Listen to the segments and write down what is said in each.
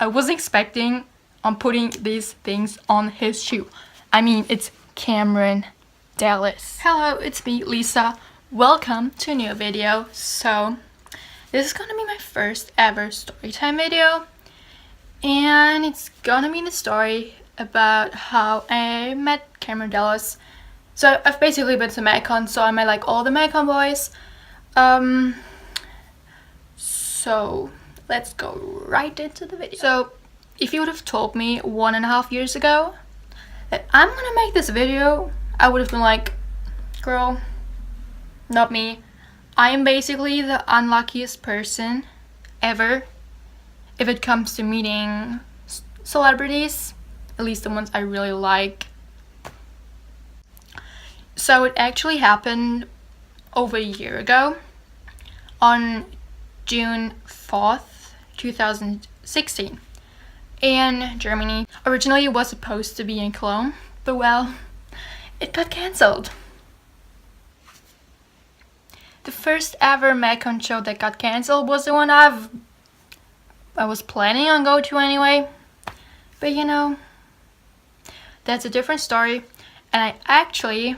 I wasn't expecting on putting these things on his shoe. I mean, it's Cameron Dallas. Hello, it's me, Lisa. Welcome to a new video. So, this is gonna be my first ever storytime video. And it's gonna be the story about how I met Cameron Dallas. So, I've basically been to Magcon, so I met like all the Magcon boys. So, let's go right into the video. So, if you would have told me 1.5 years ago that I'm gonna make this video, I would have been like, girl, not me. I am basically the unluckiest person ever if it comes to meeting celebrities, at least the ones I really like. So it actually happened over a year ago on June 4th, 2016 in Germany. Originally it was supposed to be in Cologne, but well, it got cancelled. The first ever Magcon show that got cancelled was the one I was planning on going to anyway. But you know, that's a different story, and I actually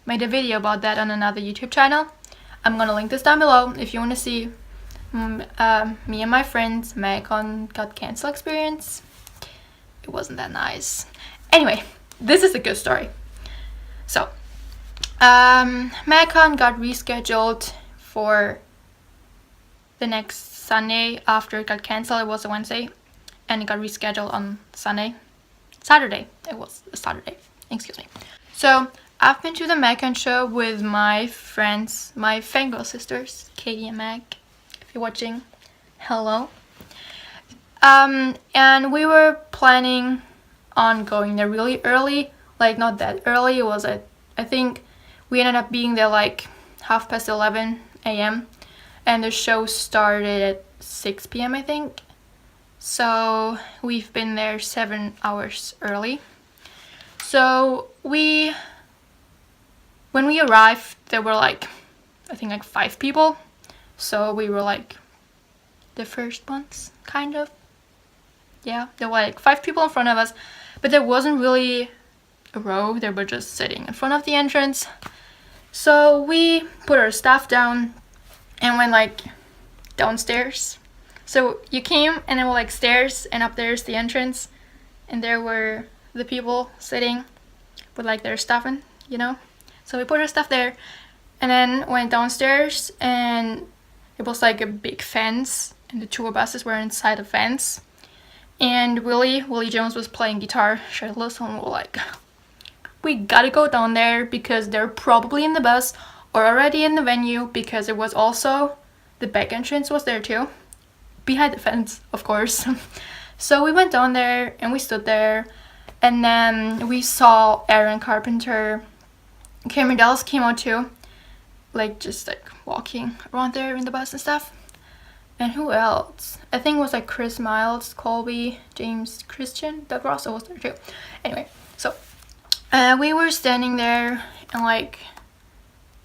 made a video about that on another YouTube channel. I'm gonna link this down below if you want to see me and my friends Magcon got cancelled experience. It wasn't that nice. Anyway, this is a good story. So, Magcon got rescheduled for the next Sunday after it got cancelled. It was a Wednesday, and it got rescheduled on Saturday. It was a Saturday, excuse me. So, I've been to the Magcon show with my friends, my fangirl sisters, Katie and Mag. If you're watching, hello. And we were planning on going there really early, like not that early. It was I think we ended up being there like 11:30 a.m. and the show started at 6 p.m. I think. So we've been there 7 hours early. So when we arrived, there were like, I think like 5 people. So we were like the first ones, kind of. Yeah, there were like 5 people in front of us, but there wasn't really a row. They were just sitting in front of the entrance. So we put our stuff down and went like downstairs. So you came and there were like stairs, and up there's the entrance, and there were the people sitting with like their stuff in, you know. So we put our stuff there and then went downstairs, and it was like a big fence, and the tour buses were inside the fence. And Willie Jones was playing guitar shirtless, and we were like, we gotta go down there because they're probably in the bus or already in the venue, because it was also, the back entrance was there too. Behind the fence, of course. So we went down there and we stood there, and then we saw Aaron Carpenter. Cameron Dallas came out too, like just like walking around there in the bus and stuff. And who else? I think it was like Chris Miles, Colby, James Christian, Doug Ross was there too. Anyway, so we were standing there and like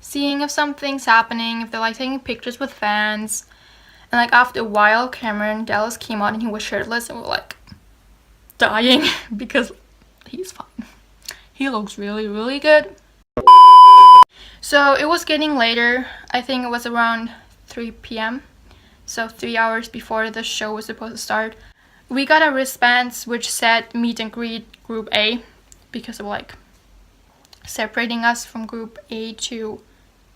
seeing if something's happening, if they're like taking pictures with fans. And like after a while, Cameron Dallas came out and he was shirtless, and we were like dying because he's fine. He looks really, really good. So it was getting later. I think it was around 3 p.m. So 3 hours before the show was supposed to start. We got our wristbands which said meet and greet group A, because of like separating us from group A to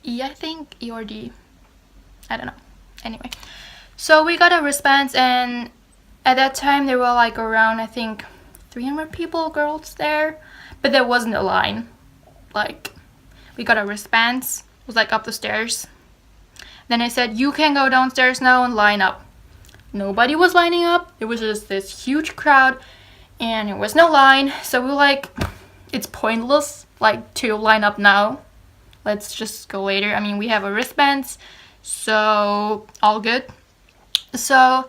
E, I think, E or D. I don't know. Anyway, so we got our wristbands, and at that time there were like around, I think, 300 people, girls there, but there wasn't a line. Like, we got our wristbands, it was like up the stairs. Then I said, you can go downstairs now and line up. Nobody was lining up. It was just this huge crowd, and there was no line. So we were like, it's pointless like to line up now. Let's just go later. I mean, we have our wristbands, so all good. So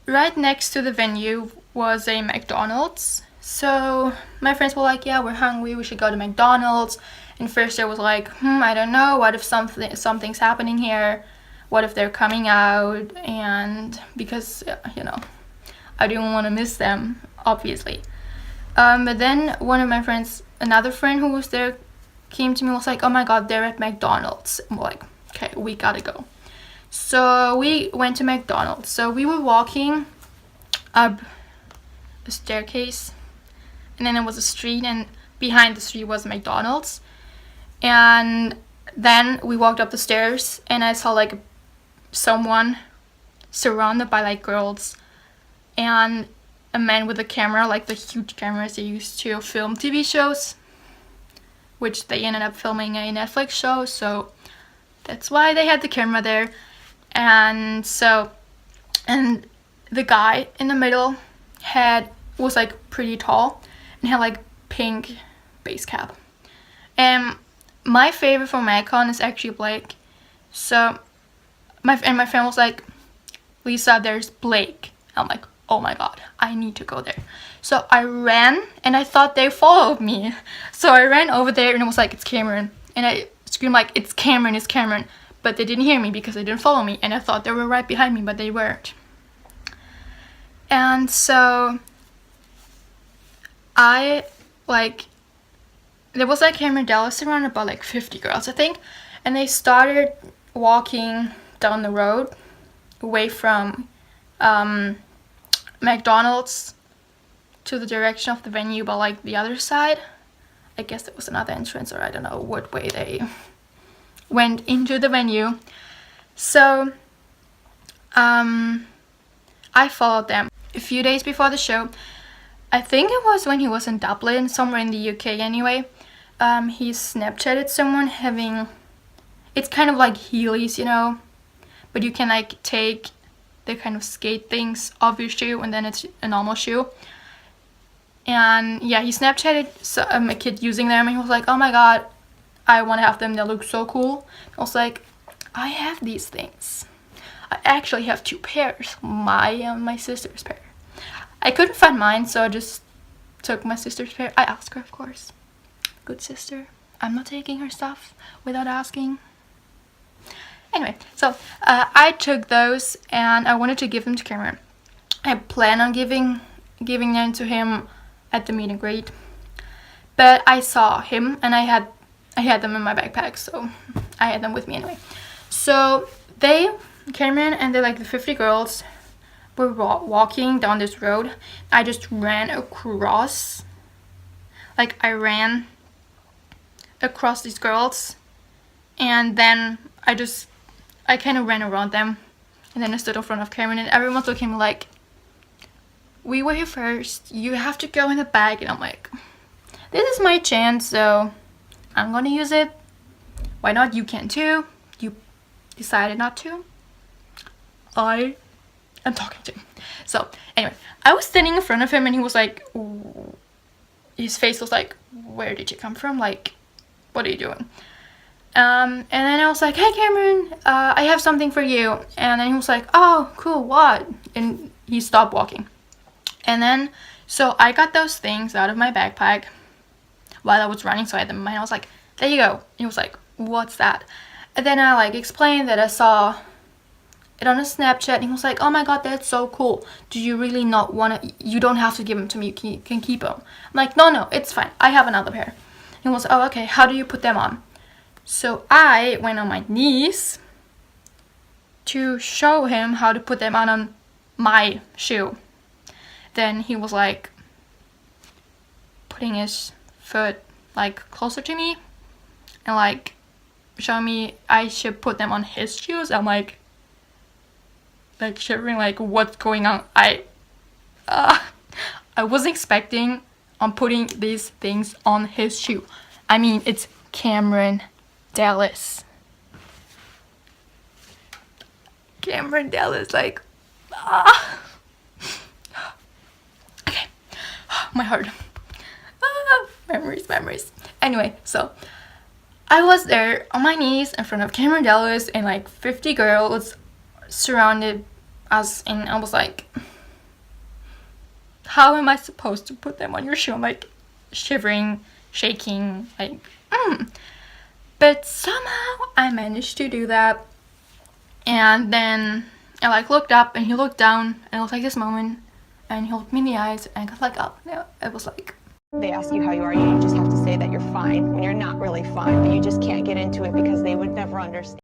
right next to the venue was a McDonald's. So my friends were like, yeah, we're hungry, we should go to McDonald's. And first I was like, I don't know, what if something's happening here? What if they're coming out? And because, you know, I didn't want to miss them, obviously. But then one of my friends, another friend who was there, came to me and was like, oh my god, they're at McDonald's. I'm like, okay, we gotta go. So we went to McDonald's. So we were walking up a staircase, and then there was a street, and behind the street was McDonald's. And then we walked up the stairs, and I saw like someone surrounded by like girls and a man with a camera, like the huge cameras they used to film TV shows, which they ended up filming a Netflix show, so that's why they had the camera there. And so, and the guy in the middle was like pretty tall and had like pink base cap. And my favorite from Magcon is actually Blake. So my friend was like, Lisa, there's Blake. I'm like, oh my god, I need to go there. So I ran, and I thought they followed me. So I ran over there, and it was like, it's Cameron. And I screamed like, it's Cameron, it's Cameron. But they didn't hear me because they didn't follow me, and I thought they were right behind me, but they weren't. And so there was like Cameron Dallas surrounded by like 50 girls, I think. And they started walking down the road away from McDonald's to the direction of the venue, but like the other side. I guess there was another entrance, or I don't know what way they went into the venue. So I followed them. A few days before the show, I think it was when he was in Dublin, somewhere in the UK anyway, he Snapchatted someone having, it's kind of like Heelys, you know, but you can like take the kind of skate things off your shoe, and then it's a normal shoe. And yeah, he Snapchatted a kid using them, and he was like, oh my god, I want to have them, they look so cool. I was like, I have these things. I actually have 2 pairs, my sister's pair. I couldn't find mine, so I just took my sister's pair. I asked her, of course. Good sister. I'm not taking her stuff without asking. Anyway, so I took those, and I wanted to give them to Cameron. I plan on giving them to him at the meet and greet, but I saw him, and I had them in my backpack, so I had them with me anyway. So Cameron and the 50 girls were walking down this road. I just ran across, I ran across these girls, and then I kind of ran around them, and then I stood in front of Cameron, and everyone's looking at me like, we were here first, you have to go in the back. And I'm like, this is my chance, so I'm gonna use it. Why not? You can too. You decided not to. I am talking to him. So anyway, I was standing in front of him, and he was like, his face was like, where did you come from? Like, what are you doing? And then I was like, hey Cameron, I have something for you. And then he was like, oh cool, what? And he stopped walking. And then, so I got those things out of my backpack while I was running, so I had them in my hand. I was like, there you go. And he was like, what's that? And then I explained that I saw it on a Snapchat, and he was like, oh my god, that's so cool. Do you really not want to, you don't have to give them to me, you can keep them. I'm like, no, it's fine, I have another pair. He was, oh okay, how do you put them on? So I went on my knees to show him how to put them on my shoe. Then he was like putting his foot closer to me and showing me I should put them on his shoes. I'm like shivering, what's going on? I wasn't expecting on putting these things on his shoe. I mean, it's Cameron Dallas. Cameron Dallas, Okay. My heart. Memories. Anyway, so I was there on my knees in front of Cameron Dallas, and 50 girls surrounded us, and I was like, how am I supposed to put them on your shoe? I'm shivering, shaking, But somehow I managed to do that. And then I looked up, and he looked down, and it was this moment, and he looked me in the eyes, and I got like, oh no, it was like, they ask you how you are, you just have to say that you're fine when you're not really fine, but you just can't get into it because they would never understand.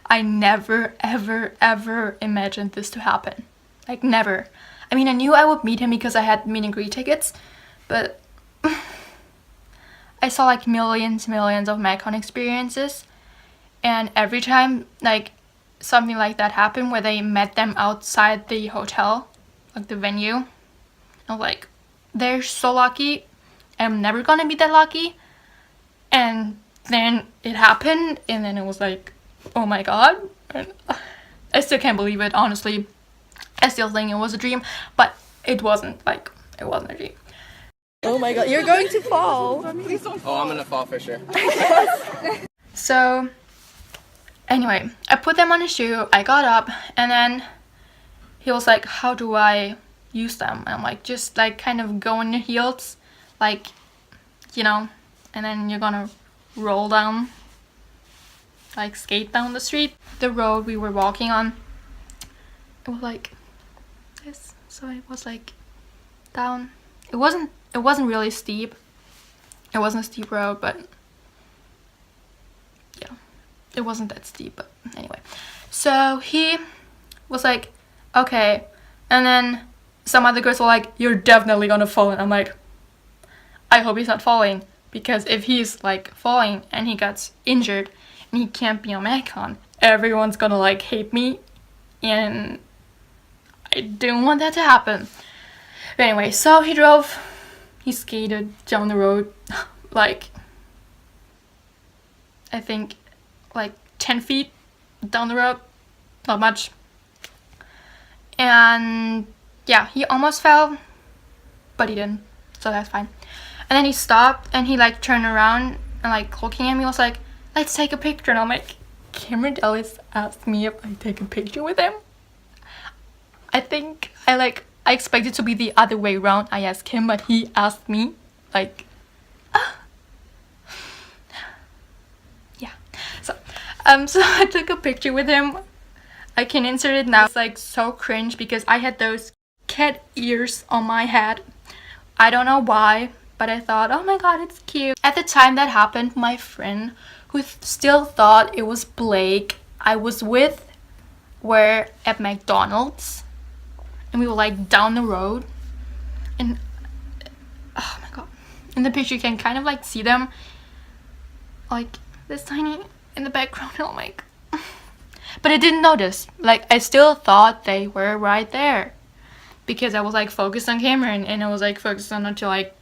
I never ever ever imagined this to happen. Like, never. I mean, I knew I would meet him because I had meet and greet tickets, but I saw like millions of Magcon experiences, and every time like something like that happened where they met them outside the hotel, like the venue, I'm like, they're so lucky. I'm never gonna be that lucky. And then it happened, and then it was like, oh my god. And I still can't believe it, honestly. I still think it was a dream, but it wasn't. Like, it wasn't a dream. Oh my god, you're going to fall. Please don't fall. Oh, I'm gonna fall for sure. So, anyway, I put them on a shoe, I got up, and then he was like, how do I use them? And I'm like, just like kind of go on your heels, like, you know, and then you're gonna roll down, like skate down the street. The road we were walking on, it was like this, so it was like down. It wasn't really steep. It wasn't a steep road, but yeah, it wasn't that steep. But anyway, so he was like, okay, and then some other girls were like, you're definitely gonna fall. And I'm like, I hope he's not falling, because if he's like falling and he gets injured and he can't be on Magcon, everyone's gonna like hate me, and I didn't want that to happen. But anyway, so he skated down the road, like, I think like 10 feet down the road, not much. And yeah, he almost fell, but he didn't, so that's fine. And then he stopped and he like turned around and like looking at me was like, let's take a picture. And I'm like, Cameron Ellis asked me if I take a picture with him. I think I expected it to be the other way around. I asked him, but he asked me. Like, yeah. So I took a picture with him. I can insert it now. It's like so cringe because I had those cat ears on my head. I don't know why, but I thought, oh my god, it's cute. At the time that happened, my friend, who still thought it was Blake I was with, were at McDonald's, and we were like down the road, and oh my god, in the picture you can kind of like see them like this tiny in the background. I'm like, but I didn't notice. Like, I still thought they were right there because I was like focused on Cameron, and I was like focused on not to like,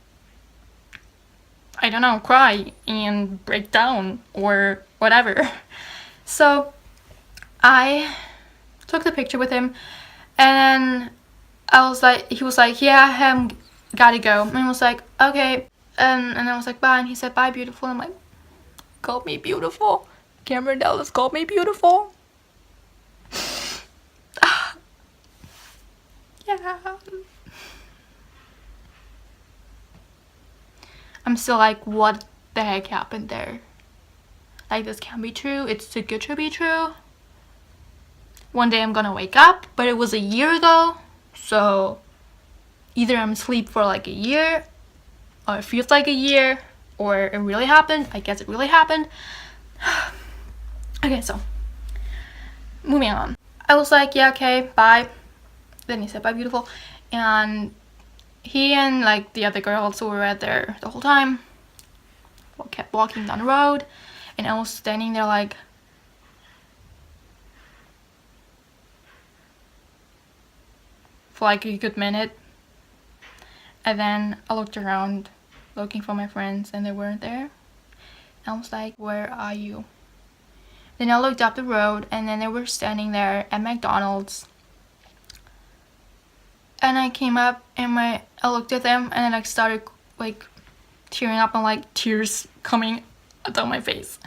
I don't know, cry and break down or whatever. So I took the picture with him, and then he was like, yeah, gotta go. And I was like, okay. And I was like, bye. And he said, bye, beautiful. I'm like, called me beautiful. Cameron Dallas called me beautiful. Yeah. I'm still like, what the heck happened there? Like, this can't be true. It's too good to be true. One day I'm gonna wake up, but it was a year ago. So either I'm asleep for like a year, or it feels like a year, or it really happened. I guess it really happened. Okay, so moving on. I was like, yeah, okay, bye. Then he said, bye, beautiful. And he and like the other girls who were right there the whole time kept walking down the road, and I was standing there like, for like a good minute. And then I looked around looking for my friends, and they weren't there. I was like, where are you? Then I looked up the road, and then they were standing there at McDonald's. And I came up and I looked at them, and then I started like tearing up, and like tears coming down my face.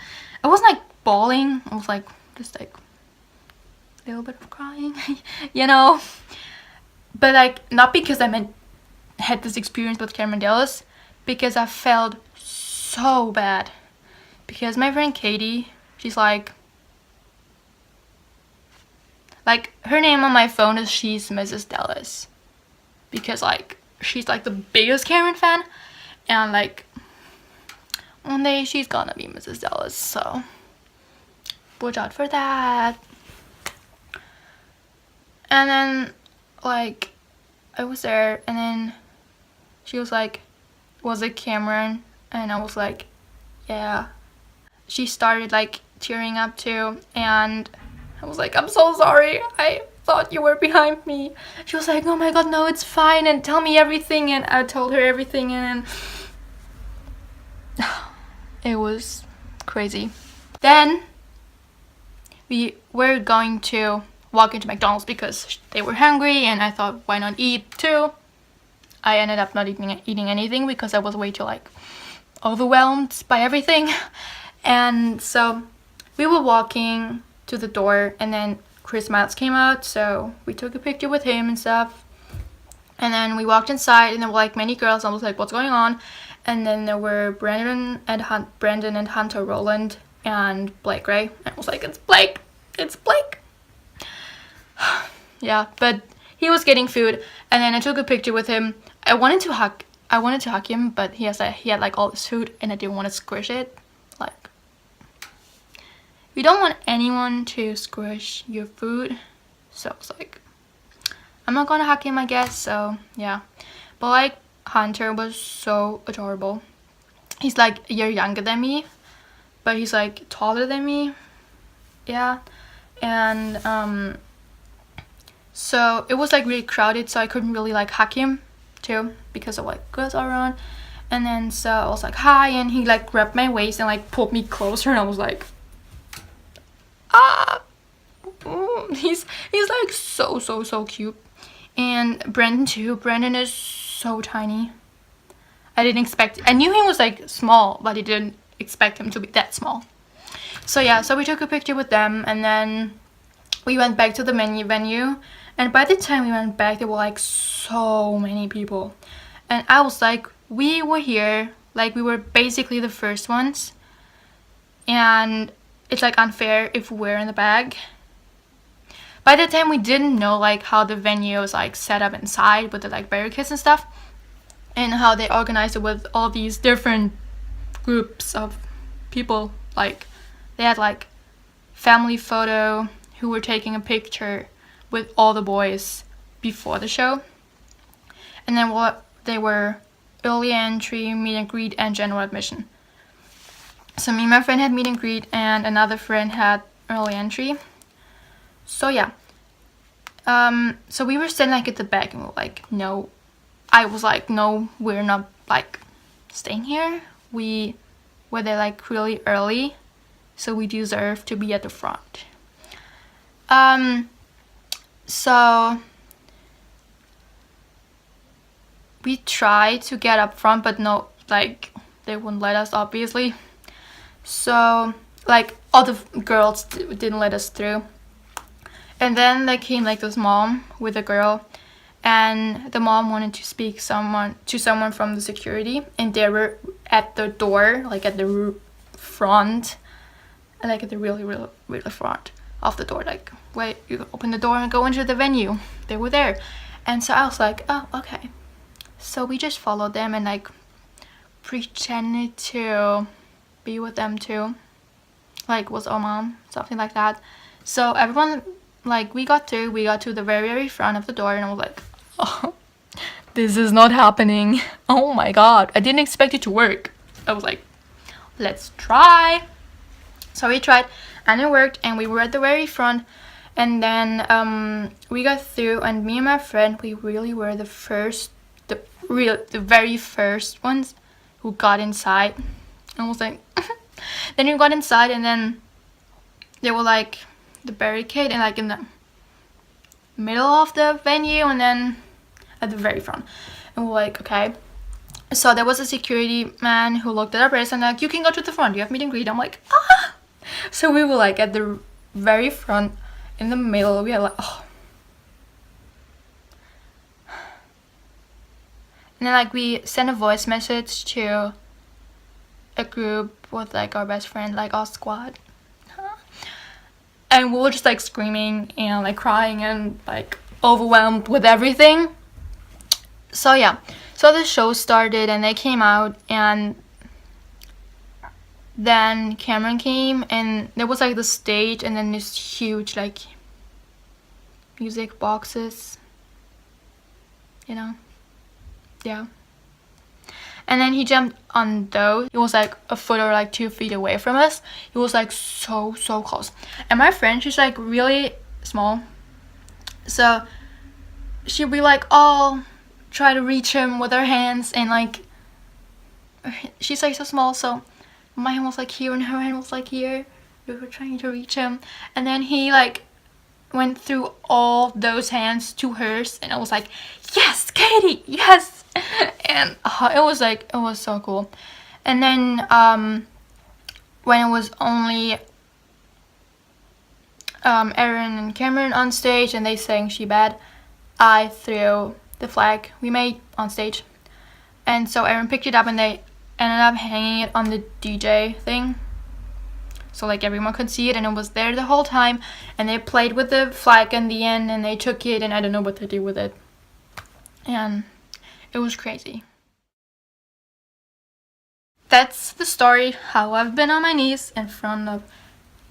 I wasn't like bawling, I was like just like a little bit of crying, you know. But like, not because I had this experience with Cameron Dallas, because I felt so bad. Because my friend Katie, she's like, Like, her name on my phone is She's Mrs. Dallas, because like she's like the biggest Karen fan, and like one day she's gonna be Mrs. Dallas, so watch out for that. And then like I was there, and then she was like, was it Cameron? And I was like, yeah. She started like tearing up too, and I was like, I'm so sorry, I thought you were behind me. She was like, oh my god, no, it's fine, and tell me everything. And I told her everything, and it was crazy. Then we were going to walk into McDonald's because they were hungry, and I thought, why not eat too? I ended up not eating anything because I was way too like overwhelmed by everything. And so we were walking to the door, and then Chris Miles came out, so we took a picture with him and stuff. And then we walked inside, and there were like many girls. I was like, what's going on? And then there were Brandon and Hunter Roland and Blake Ray. And I was like, it's Blake, it's Blake. Yeah, but he was getting food, and then I took a picture with him. I wanted to hug him, but he had like all this food, and I didn't want to squish it. Like, you don't want anyone to squish your food, so I was like, I'm not gonna hug him, I guess. So yeah, but like Hunter was so adorable. He's like a year younger than me, but he's like taller than me. Yeah, and so it was like really crowded, so I couldn't really like hug him too because of like girls all around. And then so I was like, hi, and he like grabbed my waist and like pulled me closer, and I was like, ah. He's like so cute. And Brandon too. Brandon is so tiny. I didn't expect it. I knew he was like small, but I didn't expect him to be that small. So yeah, so we took a picture with them, and then we went back to the venue. And by the time we went back, there were like so many people. And I was like, we were here, like we were basically the first ones. And it's like unfair if we're in the back. By the time we didn't know like how the venue was like set up inside with the like barricades and stuff, and how they organized it with all these different groups of people. Like they had like family photo who were taking a picture with all the boys before the show, and then what they were early entry, meet and greet, and general admission. So me and my friend had meet and greet, and another friend had early entry. So yeah, so we were standing like at the back, and we were like, no, I was like, no, we're not like staying here. We were there like really early, so we deserve to be at the front. So we tried to get up front, but no, like they wouldn't let us, obviously. So like all the girls didn't let us through. And then there came like this mom with a girl, and the mom wanted to speak to someone from the security, and they were at the door, like at the front, like at the really front of the door, like where you open the door and go into the venue. They were there, and so I was like, oh, okay. So we just followed them and like pretended to be with them too, like was our mom, something like that. So everyone, like we got to the very front of the door, and I was like, oh, this is not happening. Oh my god, I didn't expect it to work. I was like, let's try. So we tried, and it worked, and we were at the very front. And then we got through, and me and my friend, we really were the very first ones who got inside. I was like, then we got inside, and then they were like the barricade, and like in the middle of the venue, and then at the very front. And we're like, okay. So there was a security man who looked at our bracelet and like, you can go to the front, you have meet and greet. I'm like, ah. So we were like at the very front, in the middle. We had like, oh. And then like we sent a voice message to a group with like our best friend, like our squad. and we were just like screaming and like crying and like overwhelmed with everything. So yeah, so the show started and they came out, and then Cameron came, and there was like the stage and then this huge like music boxes, you know, yeah. And then he jumped on those. It was like a foot or like 2 feet away from us. It was like so close. And my friend, she's like really small, so she'd be like, oh, try to reach him with her hands, and like she's like so small, so my hand was like here and her hand was like here. We were trying to reach him, and then he like went through all those hands to hers, and I was like, yes, Katie, yes. And it was so cool. And then when it was only Erin and Cameron on stage and they sang She Bad, I threw the flag we made on stage, and so Erin picked it up and they ended up hanging it on the DJ thing, so like everyone could see it, and it was there the whole time. And they played with the flag in the end, and they took it, and I don't know what they did with it, and it was crazy. That's the story, how I've been on my knees in front of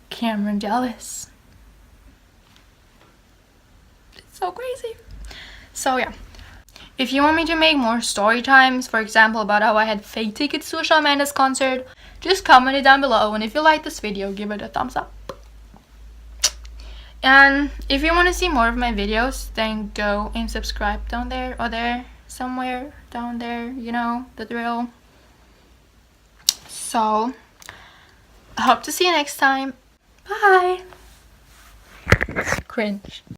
Cameron Dallas. It's so crazy. So yeah, if you want me to make more story times, for example about how I had fake tickets to a Shawn Mendes concert, just comment it down below, and if you like this video, give it a thumbs up. And if you want to see more of my videos, then go and subscribe down there, or there, somewhere down there, you know the drill. So, I hope to see you next time. Bye! Cringe.